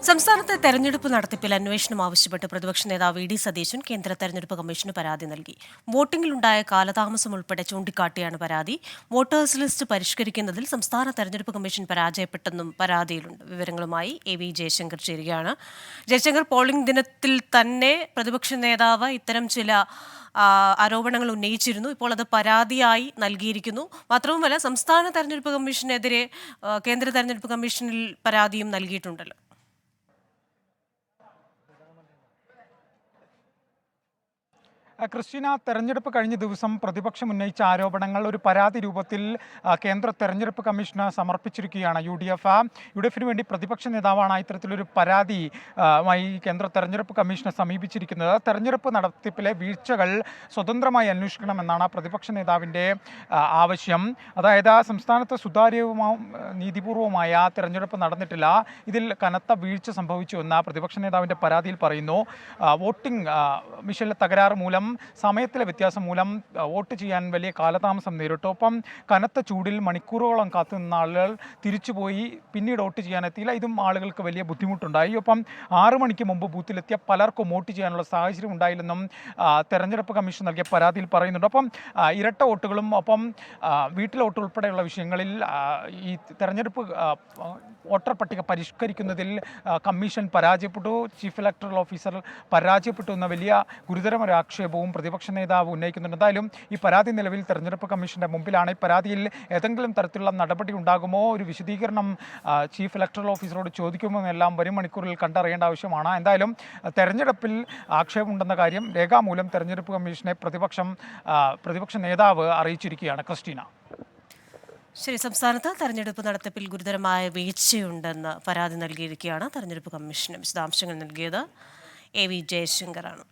സംസ്ഥാനത്തെ തെരഞ്ഞെടുപ്പ് നടത്തിപ്പിൽ അന്വേഷണം ആവശ്യപ്പെട്ട് പ്രതിപക്ഷ നേതാവ് വി ഡി സതീശൻ കേന്ദ്ര തെരഞ്ഞെടുപ്പ് കമ്മീഷന് പരാതി നൽകി. വോട്ടിംഗിലുണ്ടായ കാലതാമസം ഉൾപ്പെടെ ചൂണ്ടിക്കാട്ടിയാണ് പരാതി. വോട്ടേഴ്സ് ലിസ്റ്റ് പരിഷ്കരിക്കുന്നതിൽ സംസ്ഥാന തെരഞ്ഞെടുപ്പ് കമ്മീഷൻ പരാജയപ്പെട്ടെന്നും പരാതിയിലുണ്ട്. വിവരങ്ങളുമായി എ.വി. ജയശങ്കർ ചേരുകയാണ്. ജയശങ്കർ, പോളിംഗ് ദിനത്തിൽ തന്നെ പ്രതിപക്ഷ നേതാവ് ഇത്തരം ചില ആരോപണങ്ങൾ ഉന്നയിച്ചിരുന്നു. ഇപ്പോൾ അത് പരാതിയായി നൽകിയിരിക്കുന്നു. മാത്രവുമല്ല, സംസ്ഥാന തെരഞ്ഞെടുപ്പ് കമ്മീഷനെതിരെ കേന്ദ്ര തെരഞ്ഞെടുപ്പ് കമ്മീഷനിൽ പരാതിയും നൽകിയിട്ടുണ്ടല്ലോ. ക്രിസ്റ്റീന, തെരഞ്ഞെടുപ്പ് കഴിഞ്ഞ ദിവസം പ്രതിപക്ഷം ഉന്നയിച്ച ആരോപണങ്ങൾ ഒരു പരാതി രൂപത്തിൽ കേന്ദ്ര തെരഞ്ഞെടുപ്പ് കമ്മീഷന് സമർപ്പിച്ചിരിക്കുകയാണ് യു ഡി എഫിന് വേണ്ടി പ്രതിപക്ഷ നേതാവാണ് ഇത്തരത്തിലൊരു പരാതി കേന്ദ്ര തെരഞ്ഞെടുപ്പ് കമ്മീഷനെ സമീപിച്ചിരിക്കുന്നത്. തെരഞ്ഞെടുപ്പ് നടത്തിപ്പിലെ വീഴ്ചകൾ സ്വതന്ത്രമായി അന്വേഷിക്കണമെന്നാണ് പ്രതിപക്ഷ നേതാവിൻ്റെ ആവശ്യം. അതായത് സംസ്ഥാനത്ത് സുതാര്യവും നീതിപൂർവമായ തെരഞ്ഞെടുപ്പ് നടന്നിട്ടില്ല, ഇതിൽ കനത്ത വീഴ്ച സംഭവിച്ചുവെന്ന് പ്രതിപക്ഷ നേതാവിൻ്റെ പരാതിയിൽ പറയുന്നു. വോട്ടിംഗ് മെഷീനിലെ തകരാറ് മൂലം, സമയത്തിലെ വ്യത്യാസം മൂലം വോട്ട് ചെയ്യാൻ വലിയ കാലതാമസം നേരിട്ടു. ഒപ്പം കനത്ത ചൂടിൽ മണിക്കൂറുകളോളം കാത്തുനിന്ന ആളുകൾ തിരിച്ചുപോയി പിന്നീട് വോട്ട് ചെയ്യാനെത്തിയില്ല. ഇതും ആളുകൾക്ക് വലിയ ബുദ്ധിമുട്ടുണ്ടായി. ഒപ്പം 6 മണിക്ക് മുമ്പ് ബൂത്തിലെത്തിയ പലർക്കും വോട്ട് ചെയ്യാനുള്ള സാഹചര്യം ഉണ്ടായില്ലെന്നും തെരഞ്ഞെടുപ്പ് കമ്മീഷൻ നൽകിയ പരാതിയിൽ പറയുന്നുണ്ട്. ഒപ്പം ഇരട്ട വോട്ടുകളും ഒപ്പം വീട്ടിലെ വോട്ട് ഉൾപ്പെടെയുള്ള വിഷയങ്ങളിൽ ഈ തെരഞ്ഞെടുപ്പ് വോട്ടർ പട്ടിക പരിഷ്കരിക്കുന്നതിൽ കമ്മീഷൻ പരാജയപ്പെട്ടു, ചീഫ് ഇലക്ടറൽ ഓഫീസർ പരാജയപ്പെട്ടു എന്ന വലിയ ഗുരുതരമായ ആക്ഷേപവും പ്രതിപക്ഷ നേതാവ് ഉന്നയിക്കുന്നുണ്ട്. എന്തായാലും ഈ പരാതി നിലവിൽ തെരഞ്ഞെടുപ്പ് കമ്മീഷന്റെ മുമ്പിലാണ്. ഈ പരാതിയിൽ ഏതെങ്കിലും തരത്തിലുള്ള നടപടി ഉണ്ടാകുമോ, ഒരു വിശദീകരണം ചീഫ് ഇലക്ടറൽ ഓഫീസറോട് ചോദിക്കുമോ എന്നെല്ലാം വരും മണിക്കൂറിൽ കണ്ടറിയേണ്ട ആവശ്യമാണ്. എന്തായാലും തെരഞ്ഞെടുപ്പിൽ ആക്ഷേപമുണ്ടെന്ന കാര്യം രേഖാമൂലം തെരഞ്ഞെടുപ്പ് കമ്മീഷനെ പ്രതിപക്ഷ നേതാവ് അറിയിച്ചിരിക്കുകയാണ്. ക്രിസ്റ്റീന. ശരി, സംസ്ഥാനത്ത് തെരഞ്ഞെടുപ്പ് നടത്തിപ്പിൽ ഗുരുതരമായ വീഴ്ചയുണ്ടെന്ന് പരാതി നൽകിയിരിക്കുകയാണ് തെരഞ്ഞെടുപ്പ് കമ്മീഷന്. വിശദാംശങ്ങൾ നൽകിയത് എ.വി. ജയശങ്കറാണ്.